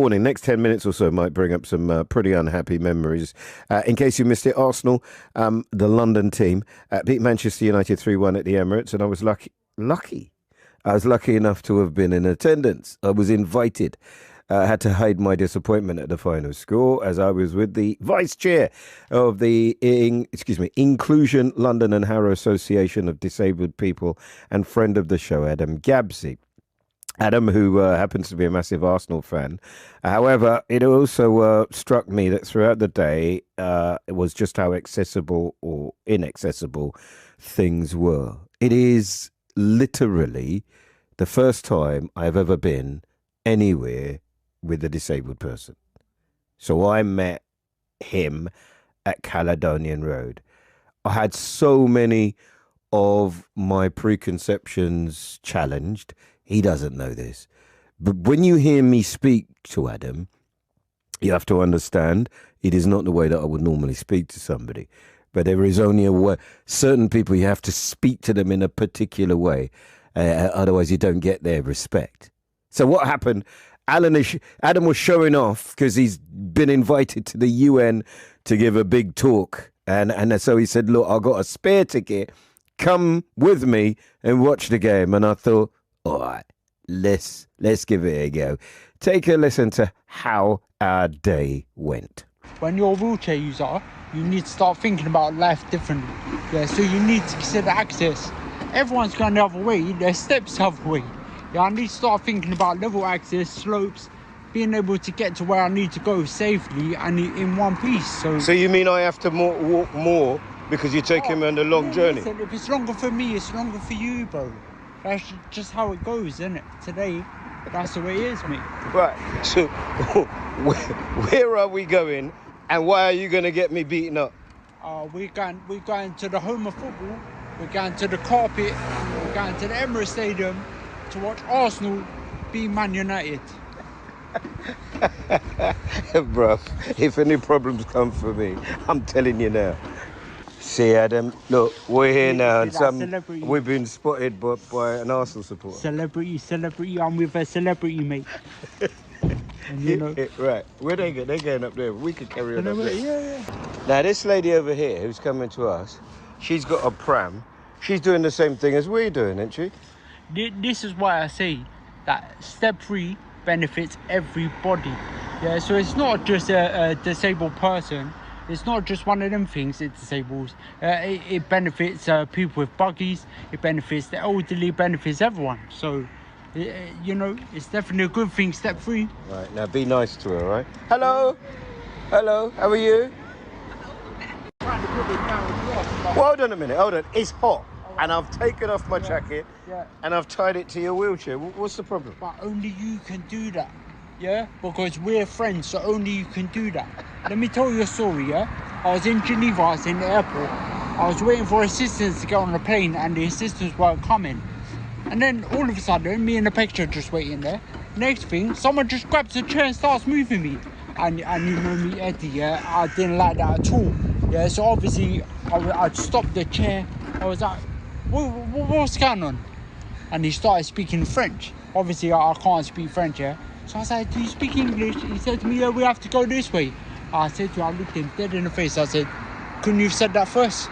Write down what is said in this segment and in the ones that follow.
Warning, next 10 minutes or so might bring up some pretty unhappy memories. In case you missed it, Arsenal, the London team, beat Manchester United 3-1 at the Emirates, and I was lucky. I was lucky enough to have been in attendance. I was invited. I had to hide my disappointment at the final score as I was with the vice chair of the Inclusion London and Harrow Association of Disabled People and friend of the show, Adam Gabsi. Adam, who happens to be a massive Arsenal fan. However, it also struck me that throughout the day, it was just how accessible or inaccessible things were. It is literally the first time I've ever been anywhere with a disabled person. So I met him at Caledonian Road. I had so many of my preconceptions challenged. He doesn't know this. But when you hear me speak to Adam, you have to understand it is not the way that I would normally speak to somebody. But there is only a way. Certain people, you have to speak to them in a particular way. Otherwise, you don't get their respect. So what happened? Adam was showing off because he's been invited to the UN to give a big talk. And so he said, look, I've got a spare ticket. Come with me and watch the game. And I thought, all right, let's give it a go. Take a listen to how our day went. When you're a wheelchair user, you need to start thinking about life differently. Yeah, so you need to consider access. Everyone's going the other way. There's steps the other way. Yeah, I need to start thinking about level access, slopes, being able to get to where I need to go safely and in one piece. So you mean I have to walk more because you're taking me on a long journey? Listen, if it's longer for me, it's longer for you, bro. That's just how it goes, isn't it? Today, that's the way it is, mate. Right, so where are we going and why are you going to get me beaten up? We're going to the home of football, we're going to the carpet, we're going to the Emirates Stadium to watch Arsenal beat Man United. Bruv, if any problems come for me, I'm telling you now. See, Adam, look, we're here now, and we've been spotted by an Arsenal supporter. Celebrity, I'm with a celebrity, mate. And you know. Right, where they go? They're going up there. We could carry on up there. Yeah. Now, this lady over here who's coming to us, she's got a pram. She's doing the same thing as we're doing, isn't she? This is why I say that step 3 benefits everybody. Yeah, so it's not just a disabled person. It's not just one of them things it disables. It benefits people with buggies. It benefits the elderly. It benefits everyone. So, you know, it's definitely a good thing, step 3. Right, now be nice to her, right? Hello, how are you? Well, hold on a minute, it's hot. And I've taken off my jacket and I've tied it to your wheelchair. What's the problem? But only you can do that, yeah? Because we're friends, so only you can do that. Let me tell you a story, yeah? I was in Geneva, I was in the airport. I was waiting for assistants to get on the plane and the assistants weren't coming. And then all of a sudden, me and the picture just waiting there. Next thing, someone just grabs a chair and starts moving me. And you know me, Eddie, yeah? I didn't like that at all. Yeah, so obviously, I'd stopped the chair. I was like, what's going on? And he started speaking French. Obviously, I can't speak French, yeah? So I said, do you speak English? He said to me, yeah, we have to go this way. I said to him, I looked him dead in the face. I said, couldn't you have said that first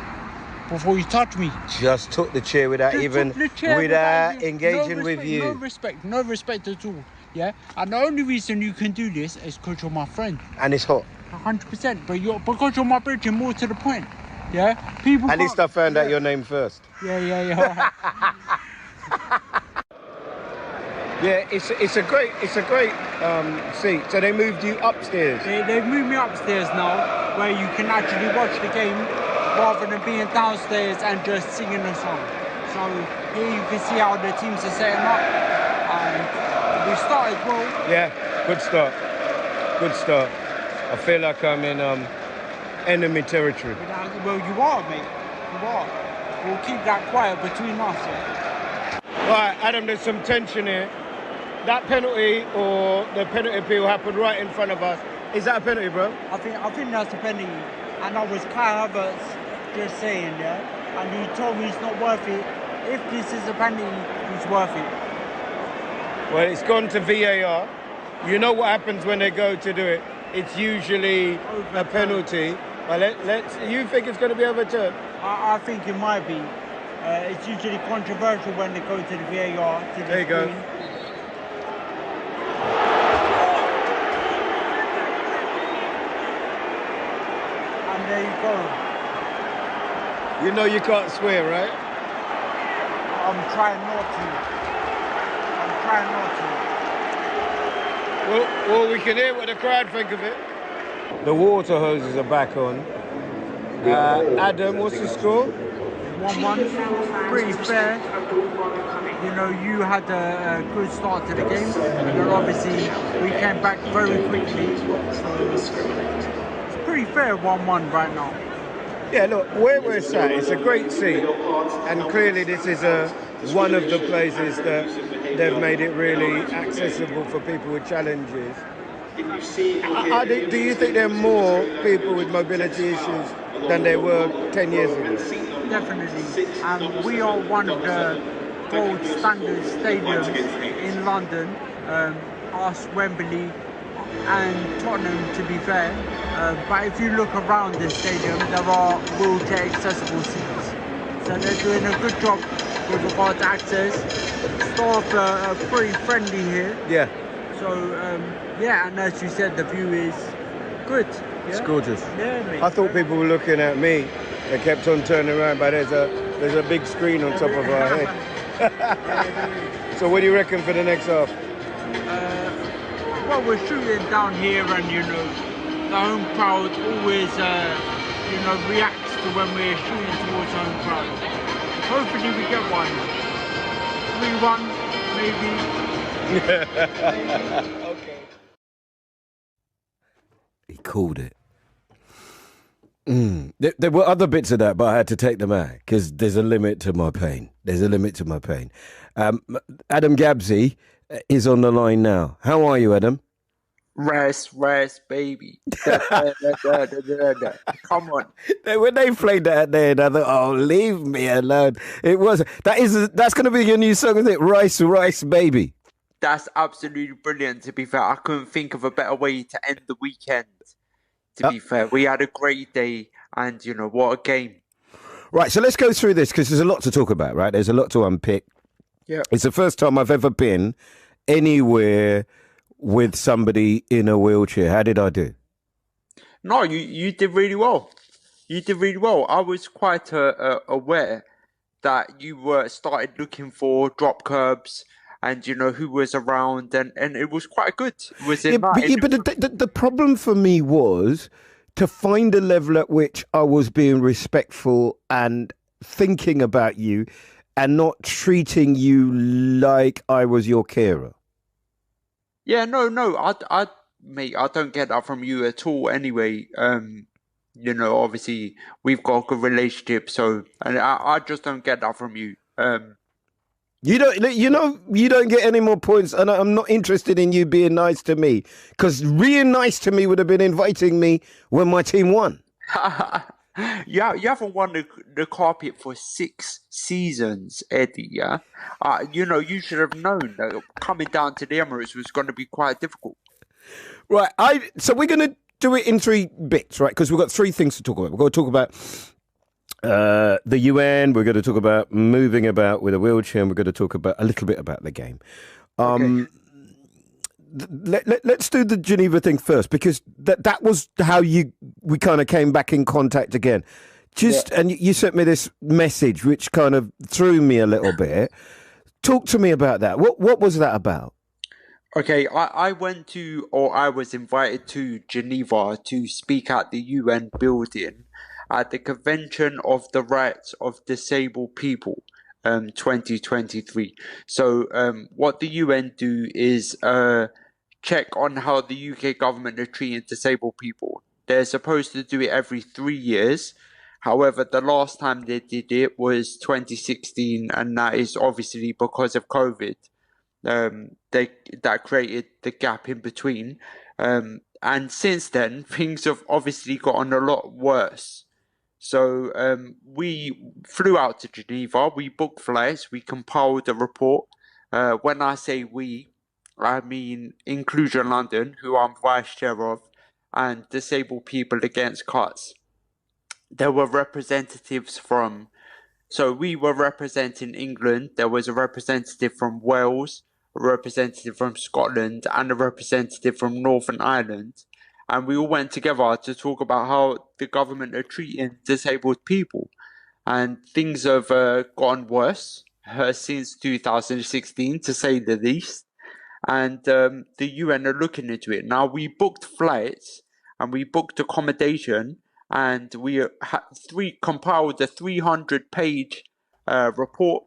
before you touched me? Just took the chair without engaging with you. No respect at all, yeah? And the only reason you can do this is because you're my friend. And it's hot. 100%, but because you're my bridge, and more to the point, yeah? People. At least I found out your name first. Yeah. Yeah, it's a great seat. So they moved you upstairs. They've moved me upstairs now, where you can actually watch the game rather than being downstairs and just singing a song. So here you can see how the teams are setting up, and we started well. Yeah, good start. I feel like I'm in enemy territory. Well, you are, mate. You are. We'll keep that quiet between us. Yeah? Right, Adam, there's some tension here. That penalty or the penalty appeal happened right in front of us. Is that a penalty, bro? I think that's a penalty. And I was Kai Havertz just saying, yeah? And he told me it's not worth it. If this is a penalty, it's worth it. Well, it's gone to VAR. You know what happens when they go to do it? It's usually a penalty. But let's. You think it's going to be overturned? I think it might be. It's usually controversial when they go to the VAR. There you go. And there you go. You know you can't swear, right? I'm trying not to. Well, we can hear what the crowd think of it. The water hoses are back on. Adam, what's the score? 1-1. Pretty fair. You know, you had a good start to the game. But obviously, we came back very quickly. So it's pretty fair 1-1 right now. Yeah, look, where we're sat, it's a great seat. And clearly this is one of the places that they've made it really accessible for people with challenges. Do you think there are more people with mobility issues than there were 10 years ago? Definitely. We are one of the gold standard stadiums in London, us, Wembley and Tottenham, to be fair. But if you look around the stadium, there are wheelchair accessible seats. So they're doing a good job with regard to access. Staff are pretty friendly here. Yeah. So, yeah, and as you said, the view is good. Yeah? It's gorgeous. Yeah, mate. I thought people were looking at me. They kept on turning around, but there's a big screen on top of our head. So what do you reckon for the next half? Well, we're shooting down here, and you know, the home crowd always, you know, reacts to when we're shooting towards home crowd. Hopefully we get one. 3-1, maybe. Okay. He called it. There were other bits of that, but I had to take them out because there's a limit to my pain. Adam Gabsi is on the line now. How are you, Adam? Rest, baby. Come on. When they played that at the end, I thought, oh, leave me alone. That's going to be your new song, isn't it? Rice, baby. That's absolutely brilliant, to be fair. I couldn't think of a better way to end the weekend. To be fair, we had a great day, and you know, what a game. Right, so let's go through this because there's a lot to talk about, right? There's a lot to unpick. Yeah. It's the first time I've ever been anywhere with somebody in a wheelchair. How did I do? No, you did really well. You did really well. I was quite aware that you started looking for drop curbs and, you know, who was around, and it was quite good. But the problem for me was to find a level at which I was being respectful and thinking about you and not treating you like I was your carer. Yeah, no, mate, I don't get that from you at all anyway. You know, obviously, we've got a good relationship, so, and I just don't get that from you. You don't get any more points, and I'm not interested in you being nice to me, because being nice to me would have been inviting me when my team won. Yeah, you haven't won the carpet for 6 seasons, Eddie, yeah? You know, you should have known that coming down to the Emirates was going to be quite difficult. Right, so we're going to do it in 3 bits, right? Because we've got 3 things to talk about. We're going to talk about the UN, we're going to talk about moving about with a wheelchair, and we're going to talk about a little bit about the game. Okay. Let's do the Geneva thing first, because that was how we kind of came back in contact again. And you sent me this message which kind of threw me a little bit. Talk to me about that. What was that about? Okay, I was invited to Geneva to speak at the UN building at the Convention of the Rights of Disabled People 2023. So what the UN do is check on how the UK government are treating disabled people. They're supposed to do it every 3 years. However, the last time they did it was 2016, and that is obviously because of COVID. That created the gap in between. And since then, things have obviously gotten a lot worse. So we flew out to Geneva, we booked flights, we compiled a report. When I say we, I mean Inclusion London, who I'm vice chair of, and Disabled People Against Cuts. There were representatives from, so we were representing England, there was a representative from Wales, a representative from Scotland, and a representative from Northern Ireland. And we all went together to talk about how the government are treating disabled people. And things have gotten worse since 2016, to say the least. And the UN are looking into it. Now, we booked flights and we booked accommodation, and we compiled a 300-page report.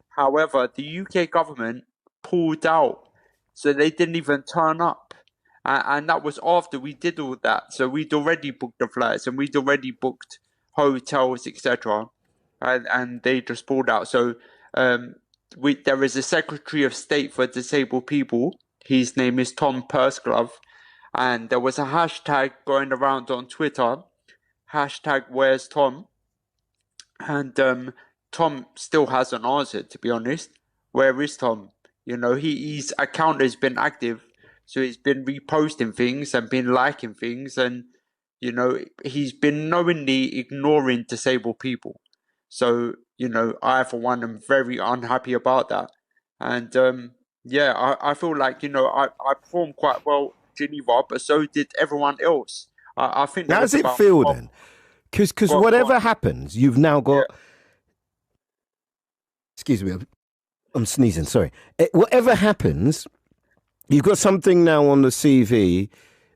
However, the UK government pulled out, so they didn't even turn up. And that was after we did all that. So we'd already booked the flights and we'd already booked hotels, etc. And they just pulled out. So there is a Secretary of State for Disabled People. His name is Tom Pursglove. And there was a hashtag going around on Twitter, hashtag WheresTom. And Tom still hasn't answered, to be honest. Where is Tom? You know, his account has been active, so he's been reposting things and been liking things, and you know, he's been knowingly ignoring disabled people. So, you know, I for one am very unhappy about that. And yeah, I feel like, you know, I performed quite well in Geneva, but so did everyone else. I think there How was does it about feel then? Because whatever what, happens, you've now got. yeah, Excuse me, I'm sneezing. Sorry. Whatever happens, you've got something now on the CV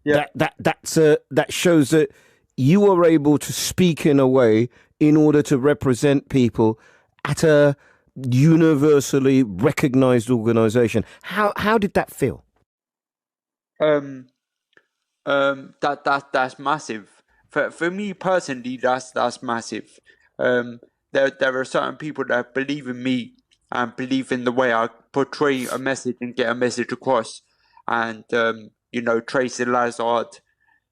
yeah. that shows that you are able to speak in a way in order to represent people at a universally recognized organization. How did that feel? Um, that's massive. For me personally, that's massive. There are certain people that believe in me and believe in the way I portray a message and get a message across. And you know, Tracy Lazard,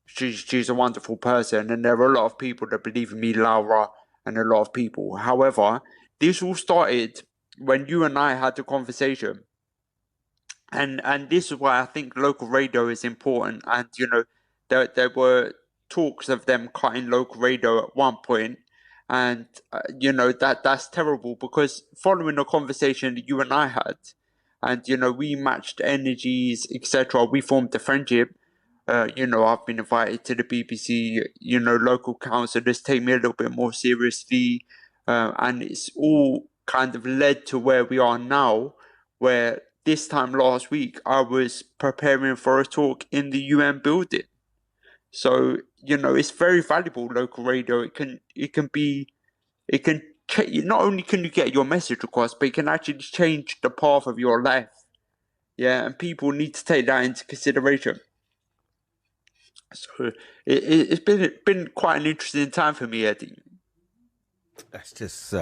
she's a wonderful person, and there are a lot of people that believe in me, Laura, and a lot of people. However, this all started when you and I had the conversation. And this is why I think local radio is important. And you know, there were talks of them cutting local radio at one point, and you know, that's terrible, because following a conversation that you and I had, and you know, we matched energies, etc. We formed a friendship. You know, I've been invited to the BBC. You know, local councillors take me a little bit more seriously, and it's all kind of led to where we are now, where this time last week I was preparing for a talk in the UN building. So, you know, it's very valuable, local radio. Not only can you get your message across, but it can actually change the path of your life. Yeah, and people need to take that into consideration. So it's been quite an interesting time for me, Eddie. That's just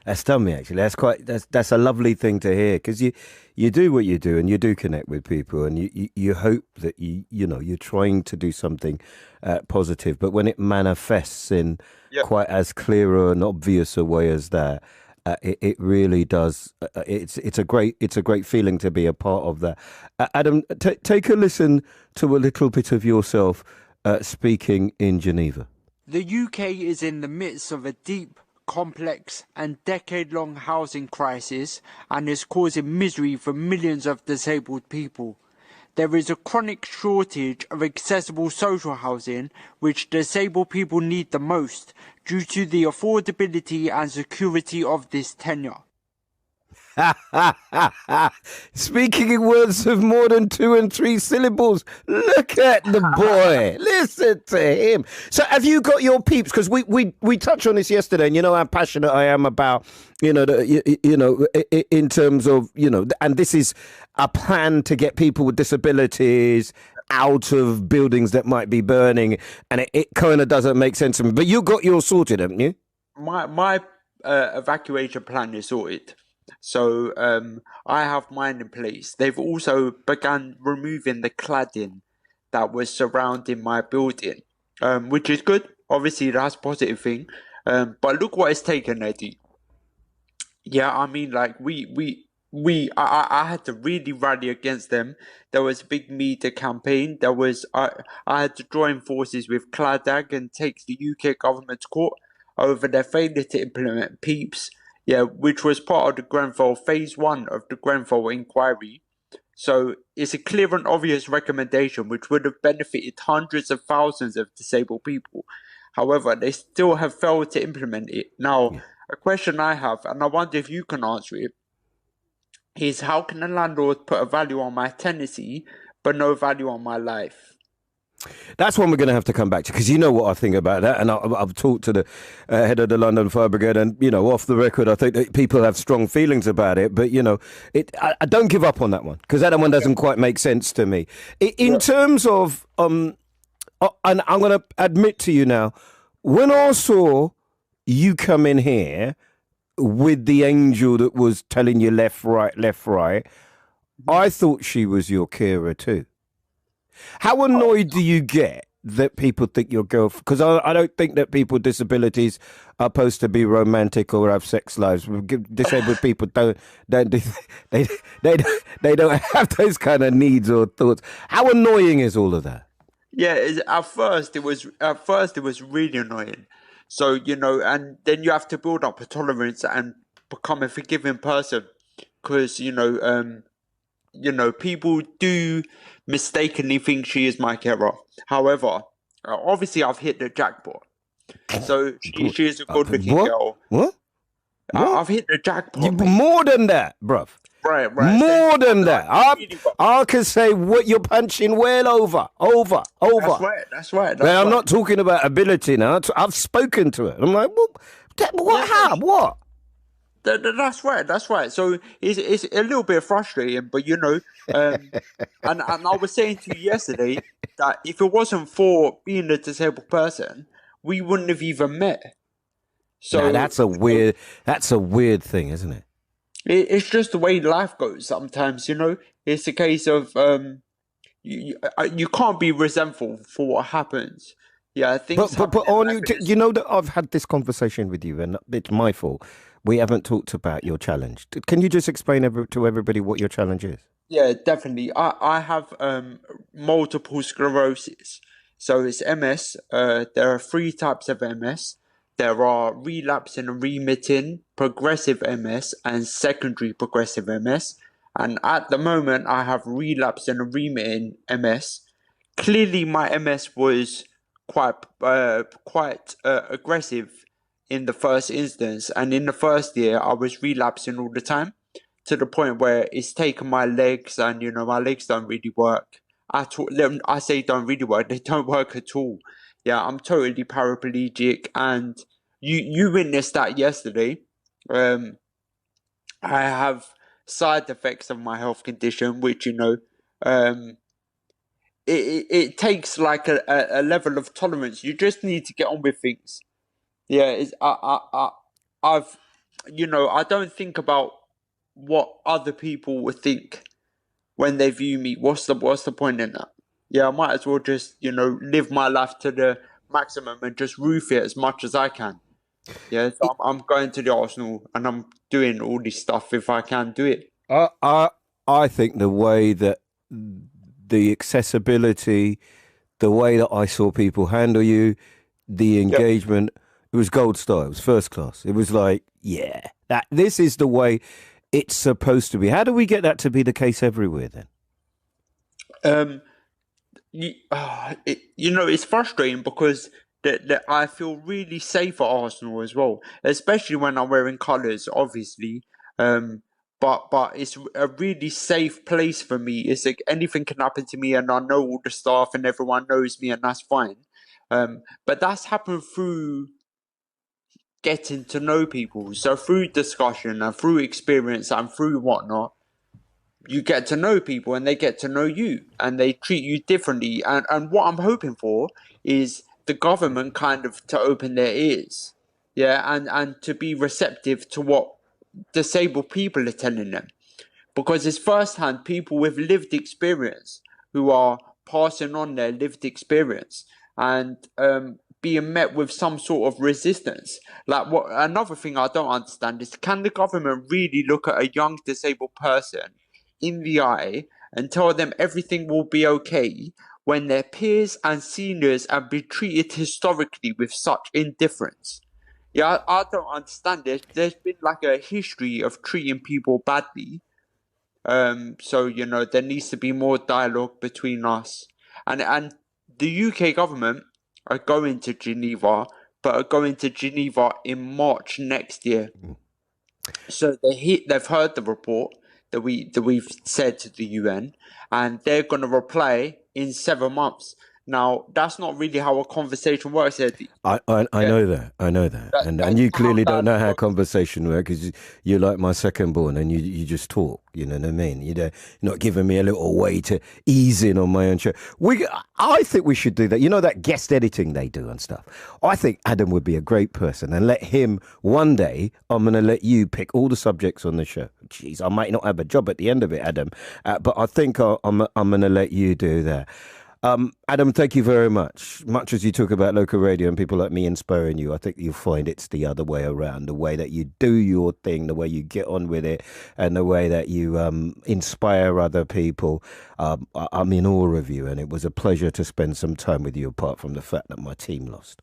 that's done me actually. That's a lovely thing to hear, because you do what you do and you do connect with people, and you hope that you know you're trying to do something positive, but when it manifests in Yep. quite as clear and obvious a way as that, it really does. It's a great feeling to be a part of that. Adam, take a listen to a little bit of yourself speaking in Geneva. The UK is in the midst of a deep, complex and decade-long housing crisis and is causing misery for millions of disabled people. There is a chronic shortage of accessible social housing, which disabled people need the most due to the affordability and security of this tenure. Speaking in words of more than 2 and 3 syllables. Look at the boy. Listen to him. So have you got your peeps? Because we touched on this yesterday, and you know how passionate I am about, you know, in terms of, you know, and this is a plan to get people with disabilities out of buildings that might be burning, and it kind of doesn't make sense to me. But you got yours sorted, haven't you? My evacuation plan is sorted. So I have mine in place. They've also begun removing the cladding that was surrounding my building, which is good. Obviously, that's a positive thing. But look what it's taken, Eddie. Yeah, I mean, like we I had to really rally against them. There was a big media campaign. I had to join forces with Cladag and take the UK government to court over their failure to implement PEEPs, yeah, which was part of the Grenfell phase one of the Grenfell inquiry. So it's a clear and obvious recommendation which would have benefited hundreds of thousands of disabled people. However, they still have failed to implement it. Now, Yeah. a question I have, and I wonder if you can answer it, is how can a landlord put a value on my tenancy but no value on my life? That's one we're going to have to come back to, because you know what I think about that. And I've talked to the head of the London Fire Brigade, and, you know, off the record, I think that people have strong feelings about it. But, you know, I don't give up on that one, because that one doesn't quite make sense to me. In terms of, and I'm going to admit to you now, when I saw you come in here with the angel that was telling you left, right, I thought she was your Kira too. How annoyed do you get that people think you're girlfriend? Because I don't think that people with disabilities are supposed to be romantic or have sex lives. Disabled people don't they don't have those kind of needs or thoughts. How annoying is all of that? Yeah, at first it was really annoying. So, you know, and then you have to build up a tolerance and become a forgiving person, because people do mistakenly think she is my carer. However, obviously I've hit the jackpot. So she is a good looking What? girl. What? What? I've hit the jackpot, mate. More than that, bruv. Right. More So than that. I really well. I can say what you're punching well over. That's right. Now, I'm not talking about ability now. I've spoken to her. I'm like, what? How? What? That's right. So it's a little bit frustrating, but and I was saying to you yesterday that if it wasn't for being a disabled person, we wouldn't have even met. So now, that's a weird thing, isn't it? It's just the way life goes. Sometimes, it's a case of you can't be resentful for what happens. Yeah, things But happen in on life you, and it's- you know that I've had this conversation with you, and it's my fault. We haven't talked about your challenge. Can you just explain to everybody what your challenge is? Yeah, definitely. I have multiple sclerosis. So it's MS. There are three types of MS. There are relapsing and remitting, progressive MS, and secondary progressive MS. And at the moment, I have relapsing and remitting MS. Clearly, my MS was quite aggressive in the first instance, and in the first year, I was relapsing all the time, to the point where it's taken my legs, and my legs don't really work at all. I say don't really work; they don't work at all. Yeah, I'm totally paraplegic, and you witnessed that yesterday. Um, I have side effects of my health condition, which um, it takes like a level of tolerance. You just need to get on with things. Yeah, I've I don't think about what other people would think when they view me. What's the point in that? Yeah, I might as well just live my life to the maximum and just roof it as much as I can. Yeah, so I'm going to the Arsenal and I'm doing all this stuff if I can do it. I think the way that the accessibility, the way that I saw people handle you, the Yeah. engagement, it was gold star. It was first class. It was like, yeah, this is the way it's supposed to be. How do we get that to be the case everywhere then? It's frustrating because that I feel really safe at Arsenal as well, especially when I'm wearing colours, obviously. But it's a really safe place for me. It's like anything can happen to me, and I know all the staff and everyone knows me, and that's fine. But that's happened through getting to know people. So through discussion and through experience and through whatnot, you get to know people and they get to know you and they treat you differently. And what I'm hoping for is the government kind of to open their ears, yeah, and to be receptive to what disabled people are telling them. Because it's firsthand people with lived experience who are passing on their lived experience. And being met with some sort of resistance. Like, what another thing I don't understand is, can the government really look at a young disabled person in the eye and tell them everything will be okay when their peers and seniors have been treated historically with such indifference? Yeah, I don't understand this. There's been like a history of treating people badly. So there needs to be more dialogue between us, and the UK government are going to Geneva, but are going to Geneva in March next year. So they've heard the report that we've said to the UN, and they're going to reply in 7 months. Now, that's not really how a conversation works, Eddie. I Yeah, know that. I know that. And that's you not how clearly don't know dialogue how works. conversation works because you're like my second born and you just talk. You know what I mean? You're not giving me a little way to ease in on my own show. I think we should do that. You know, that guest editing they do and stuff. I think Adam would be a great person, and let him one day. I'm going to let you pick all the subjects on the show. Jeez, I might not have a job at the end of it, Adam, but I think I'm going to let you do that. Adam, thank you very much. Much as you talk about local radio and people like me inspiring you, I think you'll find it's the other way around. The way that you do your thing, the way you get on with it, and the way that you inspire other people. I'm in awe of you, and it was a pleasure to spend some time with you, apart from the fact that my team lost.